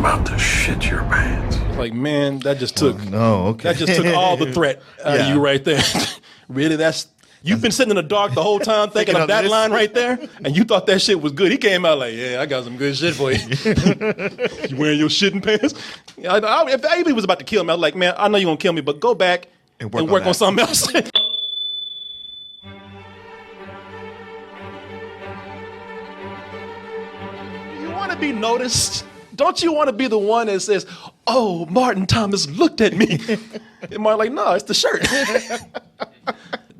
about to shit your pants. Like, man, that just took okay. that just took all the threat out of you right there. Really, you've been sitting in the dark the whole time thinking of that line right there, and you thought that shit was good. He came out like, yeah, I got some good shit for you. You wearing your shitting pants? If Avery was about to kill me, I was like, man, I know you're going to kill me, but go back and work on something else. You want to be noticed? Don't you want to be the one that says, oh, Martin Thomas looked at me? And Martin like, no, it's the shirt.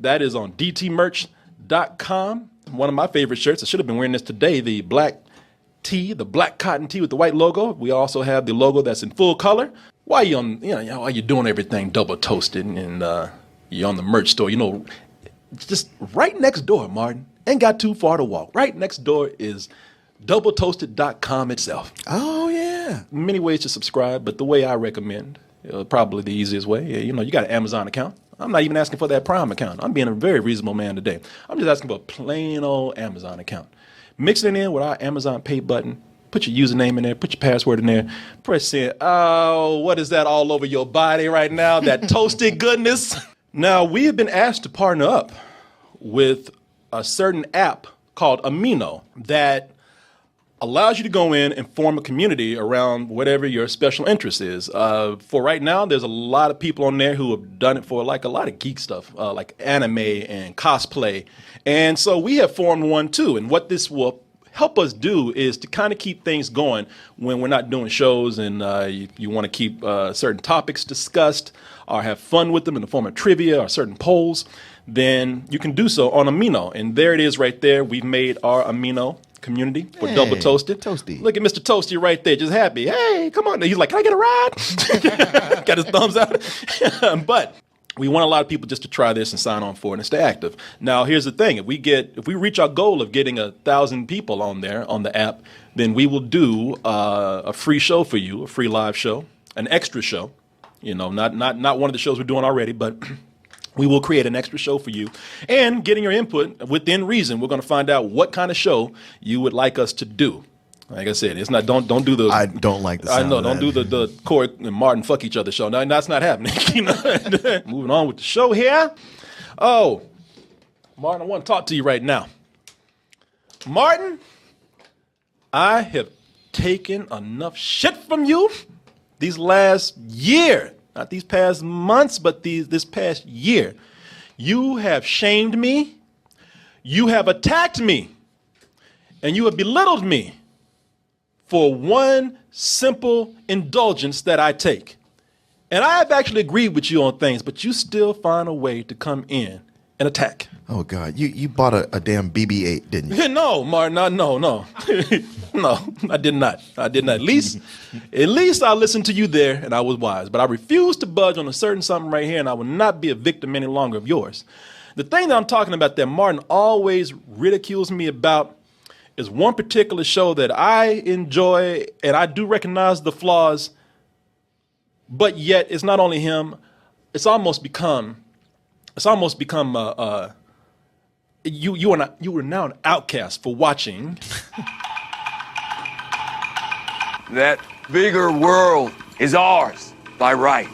That is on dtmerch.com. One of my favorite shirts. I should have been wearing this today. The black tee, the black cotton tee with the white logo. We also have the logo that's in full color. While you're doing everything double toasted and you're on the merch store, just right next door, Martin. Ain't got too far to walk. Right next door is doubletoasted.com itself. Oh, yeah. Many ways to subscribe, but the way I recommend, probably the easiest way, you got an Amazon account. I'm not even asking for that Prime account. I'm being a very reasonable man today. I'm just asking for a plain old Amazon account. Mix it in with our Amazon Pay button. Put your username in there. Put your password in there. Press send. Oh, what is that all over your body right now? That toasted goodness. Now, we have been asked to partner up with a certain app called Amino that allows you to go in and form a community around whatever your special interest is. For right now, there's a lot of people on there who have done it for like a lot of geek stuff, like anime and cosplay. And so we have formed one too. And what this will help us do is to kind of keep things going when we're not doing shows and you want to keep certain topics discussed or have fun with them in the form of trivia or certain polls, then you can do so on Amino. And there it is right there. We've made our Amino community for Double Toasted. Toasty. Look at Mr. Toasty right there, just happy. Hey, come on. He's like, can I get a ride? Got his thumbs out. But we want a lot of people just to try this and sign on for it and stay active. Now, here's the thing. If we reach our goal of getting 1,000 people on there, on the app, then we will do a free show for you, a free live show, an extra show. Not one of the shows we're doing already, but we will create an extra show for you. And getting your input within reason, we're going to find out what kind of show you would like us to do. Like I said, it's not don't do the. I don't like the sound I know. of Don't that. do the Corey and Martin fuck each other show. No, that's not happening. Moving on with the show here. Oh, Martin, I want to talk to you right now. Martin, I have taken enough shit from you these last year. Not these past months, but this past year. You have shamed me. You have attacked me. And you have belittled me for one simple indulgence that I take. And I have actually agreed with you on things, but you still find a way to come in and attack. Oh, God. You bought a damn BB-8, didn't you? No, Martin, no. No, I did not. At least I listened to you there and I was wise. But I refuse to budge on a certain something right here, and I will not be a victim any longer of yours. The thing that I'm talking about that Martin always ridicules me about is one particular show that I enjoy, and I do recognize the flaws, but yet it's not only him, it's almost become you are now an outcast for watching. That bigger world is ours by right.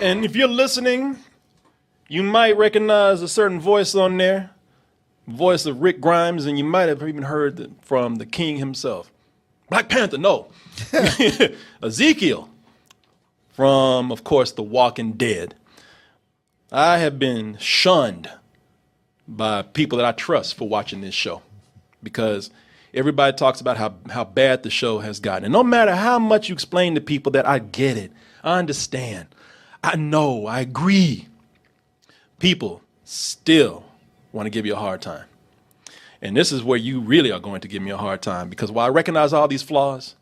And if you're listening, you might recognize a certain voice on there, voice of Rick Grimes, and you might have even heard from the king himself. Black Panther, no. Ezekiel from, of course, The Walking Dead. I have been shunned by people that I trust for watching this show because everybody talks about how bad the show has gotten. And no matter how much you explain to people that I get it, I understand, I know, I agree, people still want to give you a hard time. And this is where you really are going to give me a hard time because while I recognize all these flaws,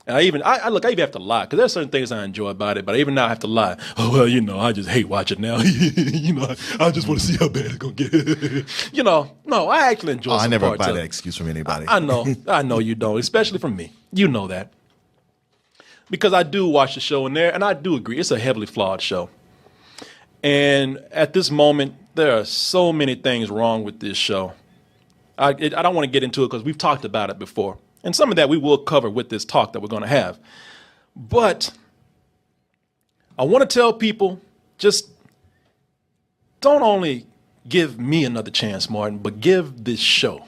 and I even have to lie because there's certain things I enjoy about it, but even now I have to lie. Oh, well, I just hate watching now. I just want to see how bad it's going to get. No, I actually enjoy some I never parts buy of that it. excuse from anybody. I know you don't, especially from me. You know that. Because I do watch the show in there, and I do agree. It's a heavily flawed show. And at this moment, there are so many things wrong with this show. I don't want to get into it because we've talked about it before. And some of that we will cover with this talk that we're going to have. But I want to tell people, just don't only give me another chance, Martin, but give this show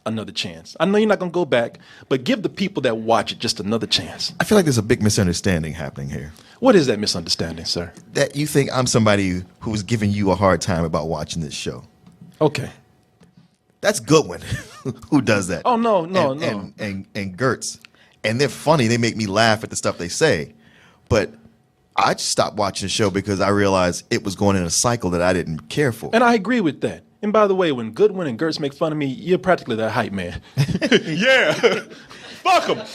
another chance. I know you're not going to go back, but give the people that watch it just another chance. I feel like there's a big misunderstanding happening here. What is that misunderstanding, sir? That you think I'm somebody who's giving you a hard time about watching this show. Okay. That's Goodwin who does that. Oh, no. And Gertz. And they're funny. They make me laugh at the stuff they say. But I just stopped watching the show because I realized it was going in a cycle that I didn't care for. And I agree with that. And by the way, when Goodwin and Gertz make fun of me, you're practically their hype man. Yeah. Fuck them.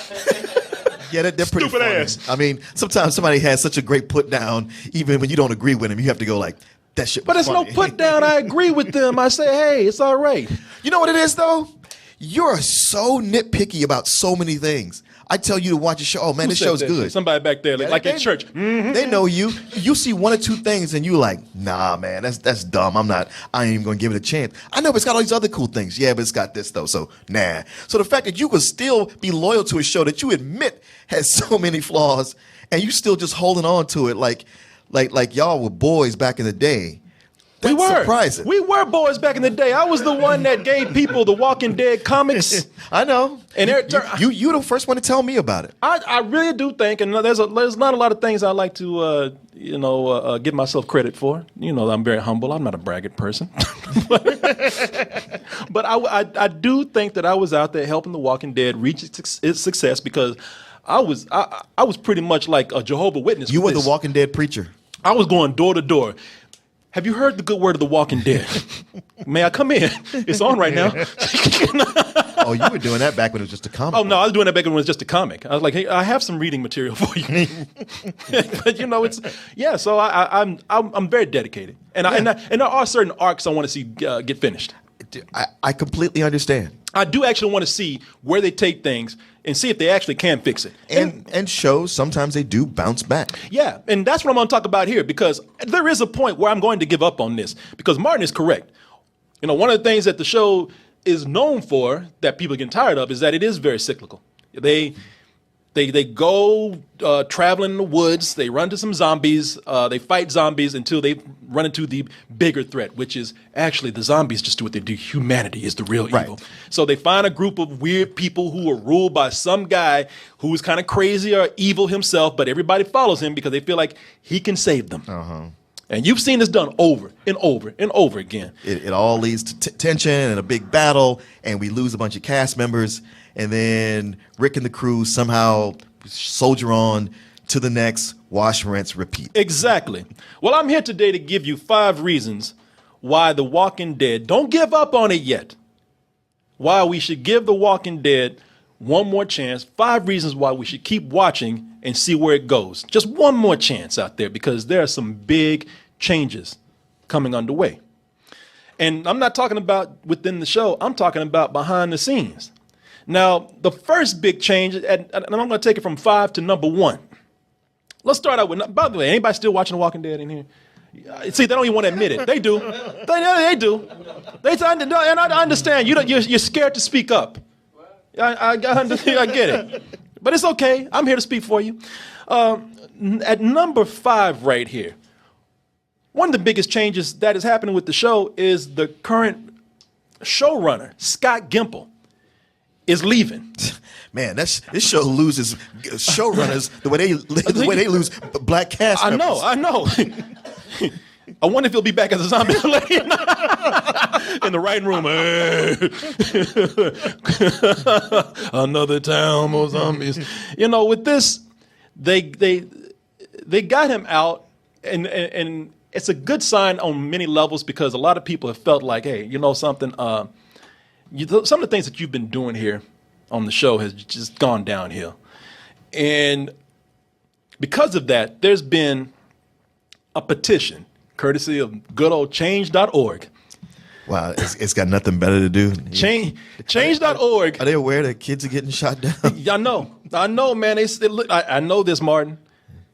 Yeah, they're pretty Stupid funny. ass. I mean, sometimes somebody has such a great put down, even when you don't agree with them, you have to go like, that shit was But it's funny. no put down. I agree with them. I say, hey, it's all right. You know what it is, though? You're so nitpicky about so many things. I tell you to watch a show. Oh, man, Who this said show's that? good. Somebody back there, like they- at church. They know you. You see one or two things and you like, nah, man, that's dumb. I ain't even gonna give it a chance. I know, but it's got all these other cool things. Yeah, but it's got this though, so nah. So the fact that you could still be loyal to a show that you admit has so many flaws and you still just holding on to it like y'all were boys back in the day. That's We were. surprising. We were boys back in the day. I was the one that gave people the Walking Dead comics. I know. And you the first one to tell me about it. I really do think, and there's not a lot of things I like to, give myself credit for. You know, I'm very humble. I'm not a braggart person. But I do think that I was out there helping The Walking Dead reach its success because I was pretty much like a Jehovah's Witness. You for were this. the Walking Dead preacher. I was going door to door. Have you heard the good word of The Walking Dead? May I come in? It's on right now. Oh, you were doing that back when it was just a comic. Oh, no, I was doing that back when it was just a comic. I was like, hey, I have some reading material for you. But, so I'm very dedicated. And, and there are certain arcs I want to see get finished. I completely understand. I do actually want to see where they take things and see if they actually can fix it. And shows, sometimes they do bounce back. Yeah, and that's what I'm going to talk about here because there is a point where I'm going to give up on this because Martin is correct. You know, one of the things that the show is known for that people are getting tired of is that it is very cyclical. They go traveling in the woods, they run into some zombies, they fight zombies until they run into the bigger threat, which is actually the zombies just do what they do. Humanity is the real evil. So they find a group of weird people who are ruled by some guy who's kind of crazy or evil himself, but everybody follows him because they feel like he can save them. And you've seen this done over and over and over again. It all leads to tension and a big battle, and we lose a bunch of cast members, and then Rick and the crew somehow soldier on to the next, wash, rinse, repeat. Exactly. Well, I'm here today to give you 5 reasons why The Walking Dead, don't give up on it yet, why we should give The Walking Dead one more chance, 5 reasons why we should keep watching and see where it goes. Just one more chance out there because there are some big changes coming underway. And I'm not talking about within the show, I'm talking about behind the scenes. Now, the first big change, and I'm going to take it from 5 to number 1. Let's start out with, by the way, anybody still watching The Walking Dead in here? See, they don't even want to admit it. They do. They do. And I understand. You're scared to speak up. I get it. But it's okay. I'm here to speak for you. At number 5 right here, one of the biggest changes that is happening with the show is the current showrunner, Scott Gimple, is leaving. Man, this show loses showrunners the way they lose black cast members. I know. I wonder if he'll be back as a zombie in the writing room. Another town, more zombies. You know, with this, they got him out, and it's a good sign on many levels because a lot of people have felt like, hey, you know something, some of the things that you've been doing here on the show has just gone downhill. And because of that, there's been a petition courtesy of good old change.org. Wow, it's got nothing better to do. Change.org. Are they aware that kids are getting shot down? I know, man. I know this, Martin.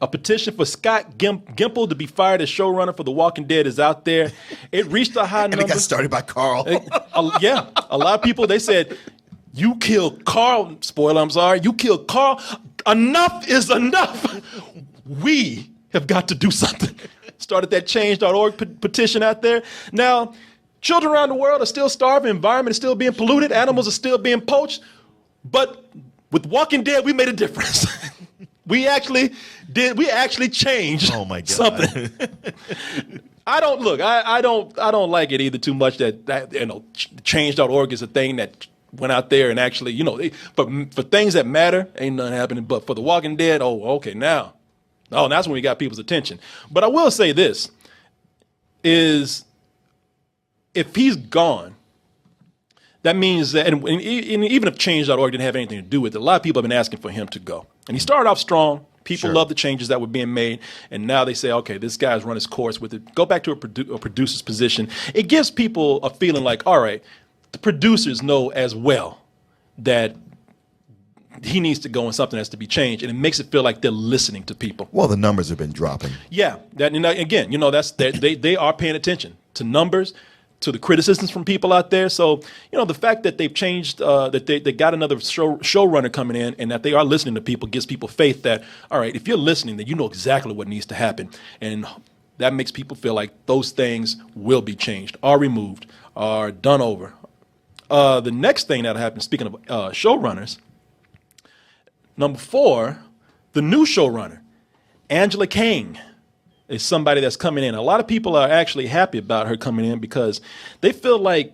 A petition for Scott Gimple to be fired as showrunner for The Walking Dead is out there. It reached a high number. And it got started by Carl. Yeah, a lot of people, they said, You killed Carl. Spoiler, I'm sorry. You killed Carl. Enough is enough. We have got to do something. Started that change.org petition out there. Now, children around the world are still starving. Environment is still being polluted. Animals are still being poached. But with Walking Dead, we made a difference. We actually did. We actually changed something. I don't like it either too much that change.org is a thing that went out there and actually, but for things that matter, ain't nothing happening. But for The Walking Dead, that's when we got people's attention. But I will say this is, if he's gone, that means that, and even if change.org didn't have anything to do with it, a lot of people have been asking for him to go. And he started off strong. People loved the changes that were being made. And now they say, okay, this guy's run his course with it. Go back to a producer's position. It gives people a feeling like, all right, the producers know as well that he needs to go and something has to be changed. And it makes it feel like they're listening to people. Well, the numbers have been dropping. Yeah. Again, they are paying attention to numbers, to the criticisms from people out there. So, the fact that they've changed, that they got another showrunner coming in and that they are listening to people gives people faith that, all right, if you're listening, then you know exactly what needs to happen. And that makes people feel like those things will be changed, are removed, are done over. The next thing that happened, speaking of showrunners, number 4, the new showrunner, Angela Kang, is somebody that's coming in. A lot of people are actually happy about her coming in because they feel like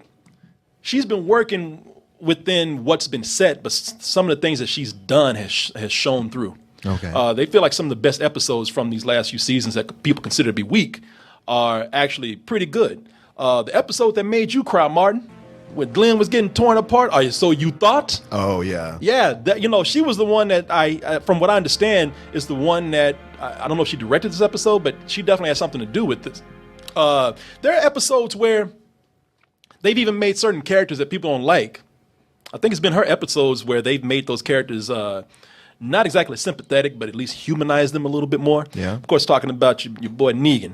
she's been working within what's been set, but some of the things that she's done has shown through. Okay. They feel like some of the best episodes from these last few seasons that people consider to be weak are actually pretty good. The episode that made you cry, Martin, when Glenn was getting torn apart, so you thought? Oh, yeah. Yeah, she was the one that from what I understand, is the one that, I don't know if she directed this episode, but she definitely has something to do with this. There are episodes where they've even made certain characters that people don't like. I think it's been her episodes where they've made those characters not exactly sympathetic, but at least humanize them a little bit more. Yeah. Of course, talking about your boy Negan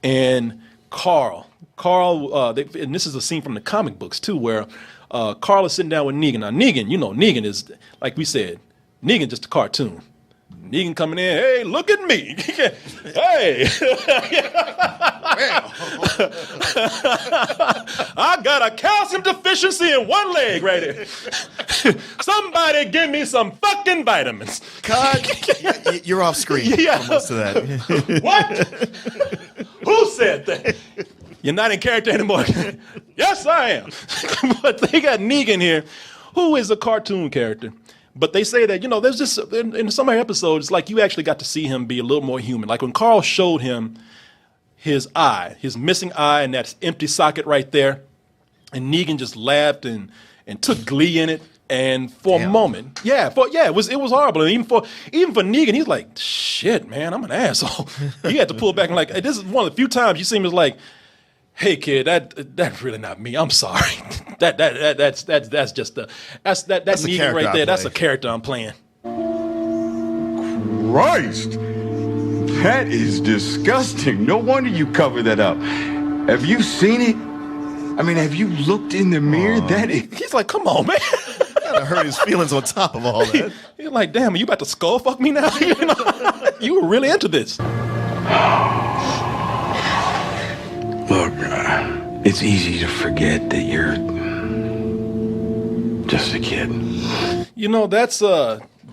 and Carl. And this is a scene from the comic books too, where Carl is sitting down with Negan. Now Negan is, like we said, Negan just a cartoon. Negan coming in, hey, look at me. Hey. I got a calcium deficiency in one leg right here. Somebody give me some fucking vitamins. Cut. You're off screen for most of that. What? Who said that? You're not in character anymore. Yes, I am. But they got Negan here, who is a cartoon character. But they say that, there's just, in some episodes, like you actually got to see him be a little more human. Like when Carl showed him his missing eye and that empty socket right there, and Negan just laughed and took glee in it. And for a moment, it was horrible. And even for Negan, he's like, shit, man, I'm an asshole. He had to pull back and like, this is one of the few times you see him as like, hey kid, that's really not me. I'm sorry. That's just that's Negan right there. That's a character I'm playing. Christ, that is disgusting. No wonder you covered that up. Have you seen it? I mean, have you looked in the mirror? He's like, come on, man. Gotta hurt his feelings on top of all that. He's like, damn, are you about to skull fuck me now? You were really into this. Look, it's easy to forget that you're just a kid.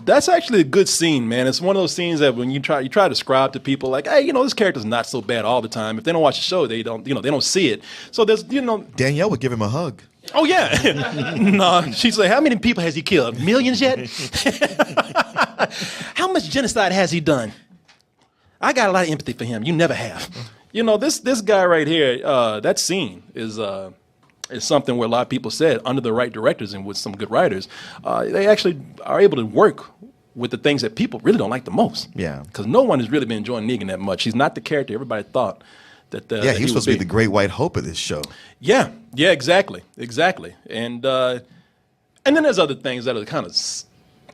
That's actually a good scene, man. It's one of those scenes that when you try to describe to people like, hey, this character's not so bad all the time. If they don't watch the show, they don't see it. So there's, Danielle would give him a hug. Oh yeah. No, she's like, how many people has he killed? Millions yet? How much genocide has he done? I got a lot of empathy for him. You never have. This guy right here, that scene is something where a lot of people said under the right directors and with some good writers, they actually are able to work with the things that people really don't like the most. Yeah. Because no one has really been enjoying Negan that much. He's not the character everybody thought that that he's supposed to be the great white hope of this show. Yeah, exactly. And then there's other things that are kind of,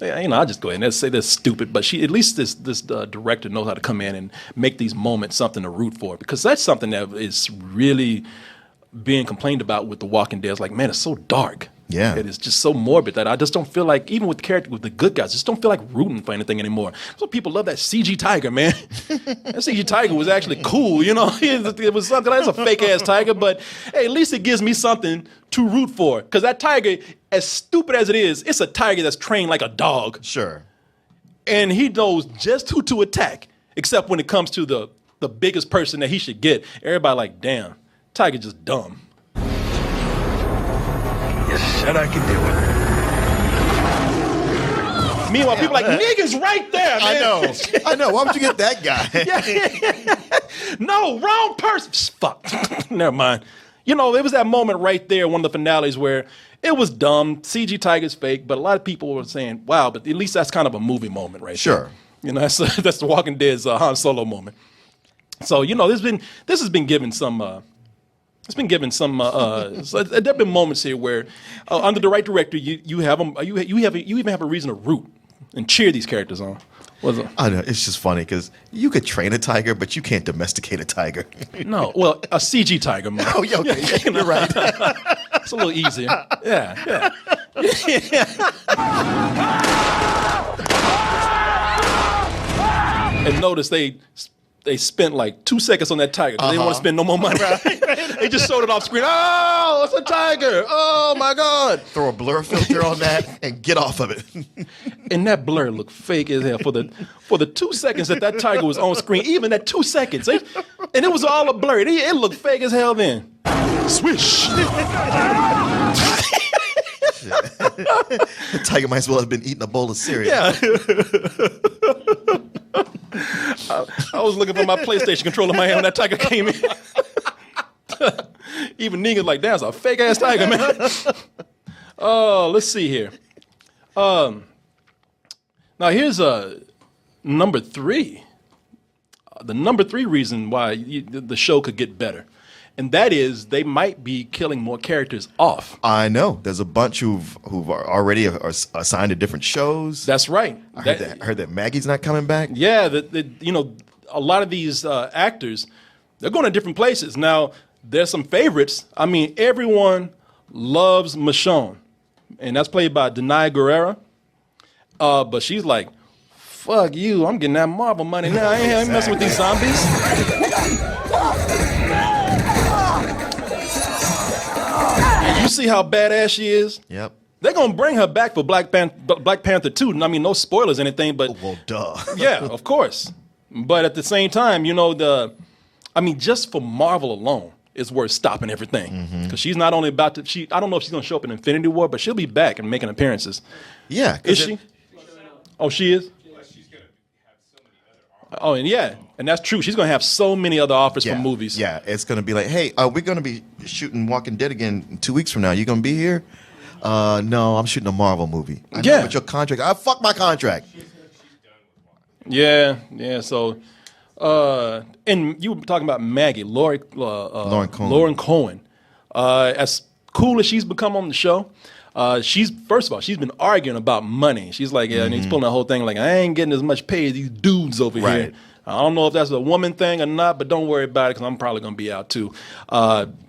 I'll just go ahead and say they're stupid, but at least this director knows how to come in and make these moments something to root for, because that's something that is really being complained about with The Walking Dead. It's like, man, it's so dark. Yeah. It is just so morbid that I just don't feel like, even with the character, with the good guys, just don't feel like rooting for anything anymore. So people love that CG tiger, man. That CG tiger was actually cool, you know. It was something, that's a fake ass tiger, but hey, at least it gives me something to root for. Because that tiger, as stupid as it is, it's a tiger that's trained like a dog. Sure. And he knows just who to attack, except when it comes to the biggest person that he should get. Everybody like, damn, tiger just dumb. You said I could do it. Meanwhile, people like, Negan's right there, man. I know. Why would you get that guy? No, wrong person. Fuck. Never mind. You know, there was that moment right there, one of the finales, where it was dumb. CG Tiger's fake, but a lot of people were saying, wow, but at least that's kind of a movie moment right there. Sure. You know, that's the Walking Dead's Han Solo moment. So, you know, this has been given some... there have been moments here where, under the right director, you even have a reason to root and cheer these characters on. I know, it's just funny because you could train a tiger, but you can't domesticate a tiger. No, well, a CG tiger, man. Oh, yeah, okay, yeah, you're right. It's a little easier. Yeah. And notice they spent like 2 seconds on that tiger because they didn't want to spend no more money. They just showed it off screen. Oh, it's a tiger. Oh, my God. Throw a blur filter on that and get off of it. And that blur looked fake as hell for the 2 seconds that tiger was on screen. Even that 2 seconds. And it was all a blur. It looked fake as hell then. Swish. The tiger might as well have been eating a bowl of cereal. Yeah. I was looking for my PlayStation controller in my hand when that tiger came in. Even Negan's like, that's a fake ass tiger, man. Oh, let's see here. Now here's number 3. The number 3 reason why the show could get better. And that is they might be killing more characters off. I know. There's a bunch who've already are assigned to different shows. That's right. I heard that Maggie's not coming back. Yeah, you know, a lot of these actors, they're going to different places. Now, there's some favorites. I mean, everyone loves Michionne, and that's played by Danai Gurira. But she's like, fuck you, I'm getting that Marvel money now. I ain't messing with these zombies. You see how badass she is? Yep. They're going to bring her back for Black Panther 2. I mean, no spoilers or anything, but... Well, duh. Yeah, of course. But at the same time, you know, just for Marvel alone, it's worth stopping everything. Because she's not only about to... I don't know if she's going to show up in Infinity War, but she'll be back and making appearances. Yeah. Is she? Oh, she is? Oh, and yeah, and that's true. She's going to have so many other offers for movies. Yeah, it's going to be like, hey, we're going to be shooting Walking Dead again 2 weeks from now. You going to be here? No, I'm shooting a Marvel movie. I know, but your contract, fuck my contract. Yeah. So, and you were talking about Maggie, Lauren Cohen. As cool as she's become on the show, first of all, she's been arguing about money. She's like, and he's pulling the whole thing like, I ain't getting as much pay as these dudes over here. I don't know if that's a woman thing or not, but don't worry about it because I'm probably going to be out too.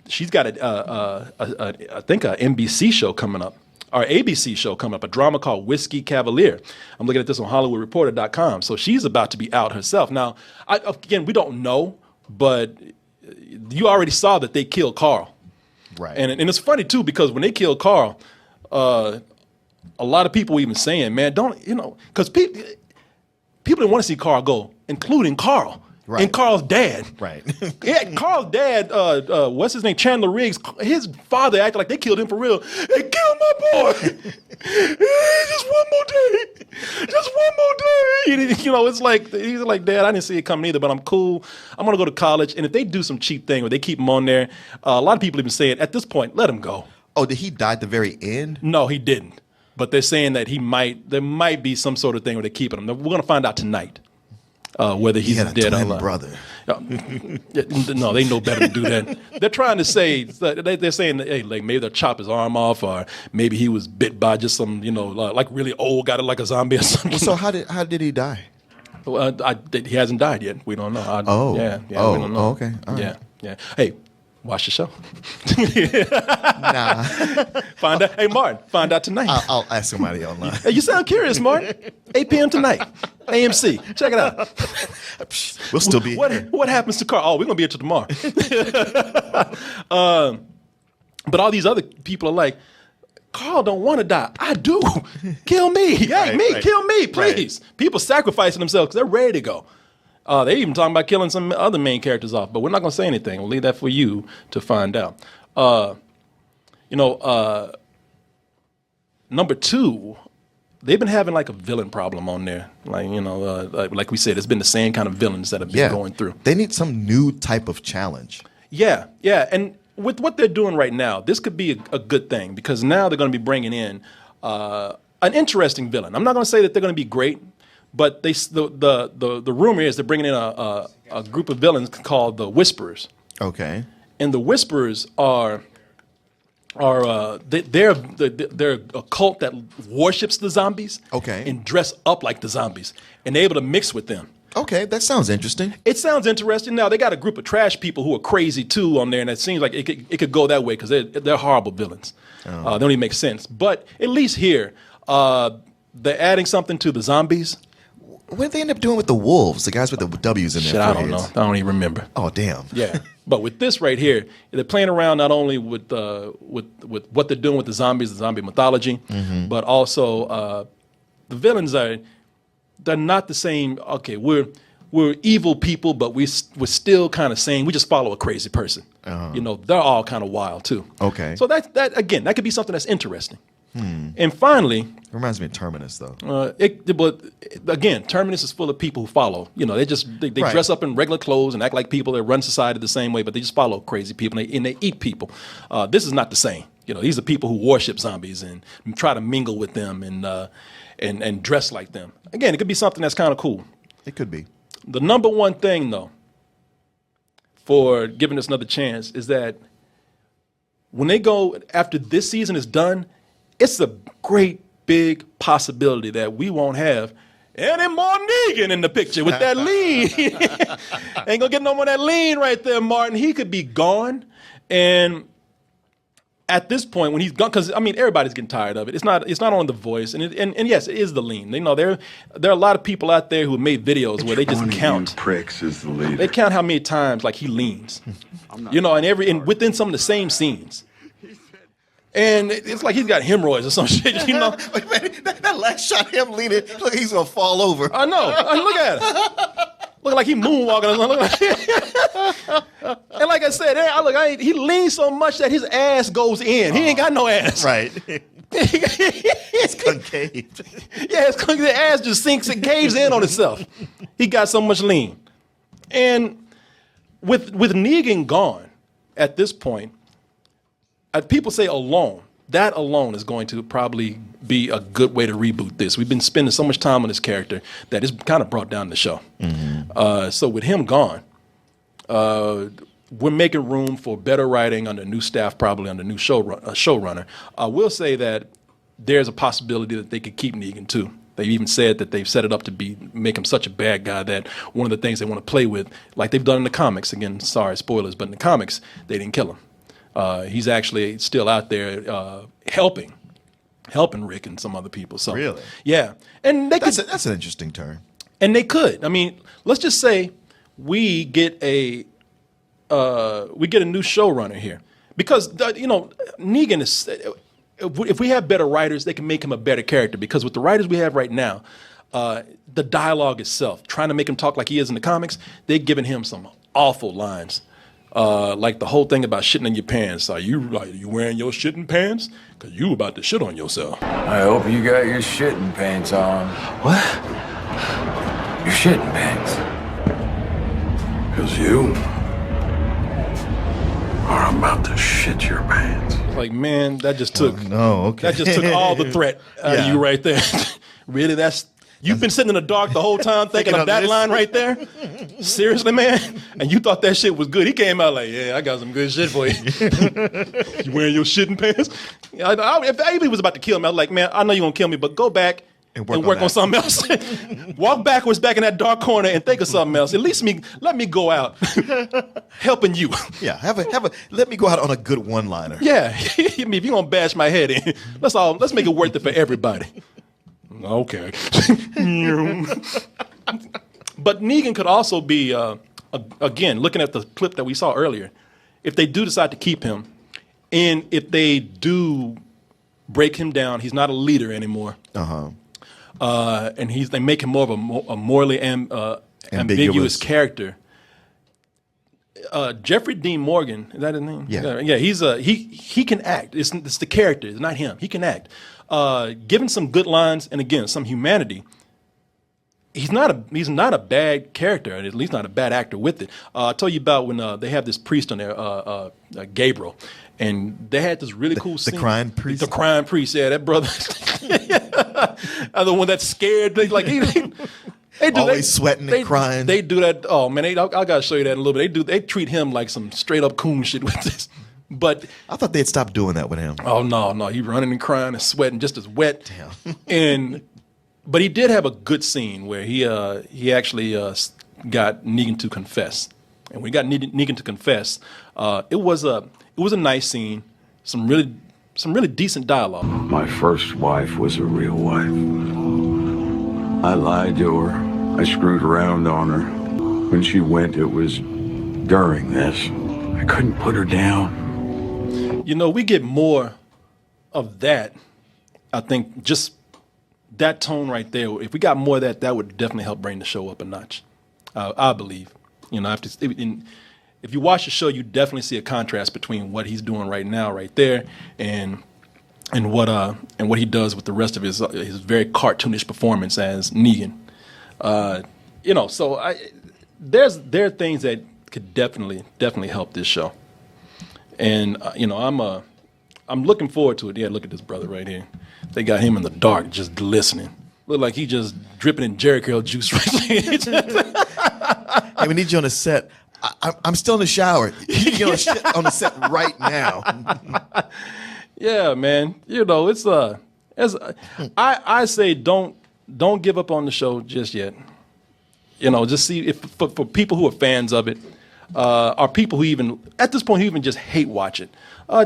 She's got I think an NBC show coming up, or ABC show coming up, a drama called Whiskey Cavalier. I'm looking at this on HollywoodReporter.com. So she's about to be out herself. Now, again, we don't know, but you already saw that they killed Carl. Right. And it's funny too because when they killed Carl, a lot of people were even saying, man, because people didn't want to see Carl go, including Carl. Right. And Carl's dad. Right. Yeah, Carl's dad, what's his name? Chandler Riggs. His father acted like they killed him for real. They killed my boy. Just one more day. Just one more day. You know, it's like, he's like, Dad, I didn't see it coming either, but I'm cool. I'm going to go to college. And if they do some cheap thing or they keep him on there, a lot of people have been saying, at this point, let him go. Oh, did he die at the very end? No, he didn't. But they're saying that there might be some sort of thing where they're keeping him. We're going to find out tonight. Whether he's dead or alive. Brother. No, they know better to do that. They're trying to say, they're saying, hey, like maybe they'll chop his arm off, or maybe he was bit by just some, like really old, got it like a zombie or something. So how did he die? Well, he hasn't died yet. We don't know. We don't know. Okay. All right. Yeah. Hey, Watch the show. Nah. Find out. Hey, Martin, find out tonight. I'll ask somebody online. Hey, you sound curious, Martin. 8 p.m. tonight. AMC. Check it out. We'll still be here. What happens to Carl? Oh, we're going to be here till tomorrow. But all these other people are like, Carl don't want to die. I do. Kill me. Hey, Right. kill me, please. People sacrificing themselves because they're ready to go. They're even talking about killing some other main characters off, but we're not going to say anything. We'll leave that for you to find out. Number 2, they've been having like a villain problem on there. Like we said, it's been the same kind of villains that have been going through. They need some new type of challenge. Yeah. And with what they're doing right now, this could be a good thing because now they're going to be bringing in an interesting villain. I'm not going to say that they're going to be great, but the rumor is they're bringing in a group of villains called the Whisperers. Okay. And the Whisperers they're a cult that worships the zombies. Okay. And dress up like the zombies, and they're able to mix with them. Okay, that sounds interesting. It sounds interesting. Now they got a group of trash people who are crazy too on there, and it seems like it could go that way because they're horrible villains. They don't even make sense. But at least here, they're adding something to the zombies. What did they end up doing with the wolves? The guys with the W's in their Shit, I don't know. foreheads? I don't even remember. Oh, damn. Yeah, but with this right here, they're playing around not only with what they're doing with the zombies, the zombie mythology, but also the villains they're not the same. Okay, we're evil people, but we're still kind of saying we just follow a crazy person. They're all kind of wild too. Okay. So that again, that could be something that's interesting. And finally, Reminds me of Terminus, though. but again, Terminus is full of people who follow. They Right. dress up in regular clothes and act like people. They run society the same way, but they just follow crazy people and they eat people. This is not the same. These are people who worship zombies and try to mingle with them and dress like them. Again, it could be something that's kind of cool. It could be. The number one thing, though, for giving us another chance is that when they go after this season is done, it's a great big possibility that we won't have any more Negan in the picture with that lean. Ain't gonna get no more of that lean right there, Martin. He could be gone. And at this point, when he's gone, because everybody's getting tired of it. It's not on The Voice, and yes, it is the lean. There are a lot of people out there who have made videos where they just count. You pricks is the leader. They count how many times like he leans, and within some of the same scenes. And it's like he's got hemorrhoids or some shit, That last shot, him leaning, look, he's going to fall over. I know. Look at him. Look like he moonwalking or something. And like I said, he leans so much that his ass goes in. He ain't got no ass. Right. It's concave. Yeah, the ass just sinks and caves in on itself. He got so much lean. And with Negan gone at this point, people say that alone is going to probably be a good way to reboot this. We've been spending so much time on this character that it's kind of brought down the show. So with him gone, we're making room for better writing under new staff, probably under new showrunner. I will say that there's a possibility that they could keep Negan too. They've even said that they've set it up to make him such a bad guy that one of the things they want to play with, like they've done in the comics, again, sorry, spoilers, but in the comics, they didn't kill him. He's actually still out there helping Rick and some other people. So Really? Yeah. And That's an interesting turn. and they could. Let's just say we get a new showrunner here because Negan is. If we have better writers, they can make him a better character. Because with the writers we have right now, the dialogue itself, trying to make him talk like he is in the comics, they've given him some awful lines. Like the whole thing about shitting in your pants. Are you wearing your shitting pants? Because you about to shit on yourself. I hope you got your shitting pants on. What? Your shitting pants. Because you are about to shit your pants. Like, man, that just took Okay. that just took all the threat out of you right there. Really, you've been sitting in the dark the whole time thinking of that this. line right there? Seriously, man? And you thought that shit was good. He came out like, yeah, I got some good shit for you. You wearing your shitting pants? If Avery was about to kill me, I was like, man, I know you're going to kill me, but go back And and work work on on something else. Walk backwards back in that dark corner and think of something else. At least let me go out helping you. Yeah, let me go out on a good one-liner. Yeah, I mean, if you're gonna bash my head in, let's make it worth it for everybody. Okay. But Negan could also be, again, looking at the clip that we saw earlier, if they do decide to keep him, and if they do break him down, he's not a leader anymore. And they make him more of a morally ambiguous character. Jeffrey Dean Morgan, is that his name? Yeah. Yeah. He can act. It's the character. It's not him. He can act. Given some good lines and again some humanity, he's not a bad character, at least not a bad actor with it. I told you about when they have this priest on there, Gabriel, and they had this really cool scene. The crying priest. The crying priest. Yeah, that brother. The one that's scared. They do Always sweating and crying. They do that. Oh man, I gotta show you that in a little bit. They treat him like some straight up coon shit with this. But I thought they'd stop doing that with him. oh no, he running and crying and sweating just as wet. Damn. But he did have a good scene where he actually got Negan to confess, and when he got Negan to confess, it was a nice scene. Some really decent dialogue. My first wife was a real wife. I lied to her. I screwed around on her. When she went, it was during this. I couldn't put her down. You know, we get more of that. I think just that tone right there. If we got more of that, that would definitely help bring the show up a notch. I believe. You know, if you watch the show, you definitely see a contrast between what he's doing right now, right there, and what he does with the rest of his very cartoonish performance as Negan. You know, so there are things that could definitely help this show, and you know, I'm looking forward to it. Yeah, look at this brother right here. They got him in the dark, just glistening. Look like he just dripping in Jerry curl juice right there. Hey, we need you on the set. I'm still in the shower. You need to get on the set right now. Yeah, man. You know, I say don't give up on the show just yet. You know, just see if for people who are fans of it, or people who even at this point who even just hate watch it.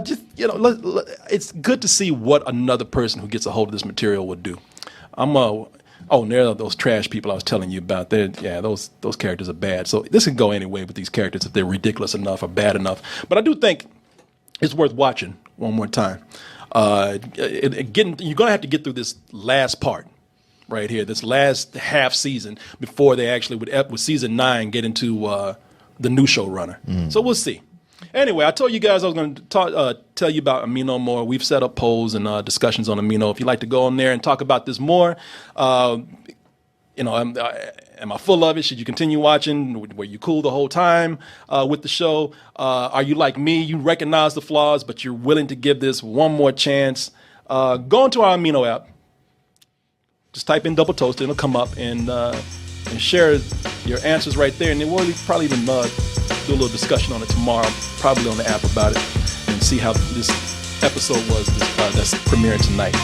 Just you know, it's good to see what another person who gets a hold of this material would do. And there are those trash people I was telling you about. Those characters are bad. So this can go any way with these characters if they're ridiculous enough or bad enough. But I do think it's worth watching one more time. You're going to have to get through this last part right here, this last half season before they actually with season 9 get into the new showrunner. So we'll see. Anyway, I told you guys I was going to tell you about Amino more. We've set up polls and discussions on Amino. If you'd like to go on there and talk about this more, you know, am I full of it? Should you continue watching? Were you cool the whole time with the show? Are you like me? You recognize the flaws, but you're willing to give this one more chance. Go into our Amino app. Just type in Double Toasted. It'll come up and share your answers right there. And then we'll probably even do a little discussion on it tomorrow, probably on the app about it, and see how this episode was that's premiering tonight.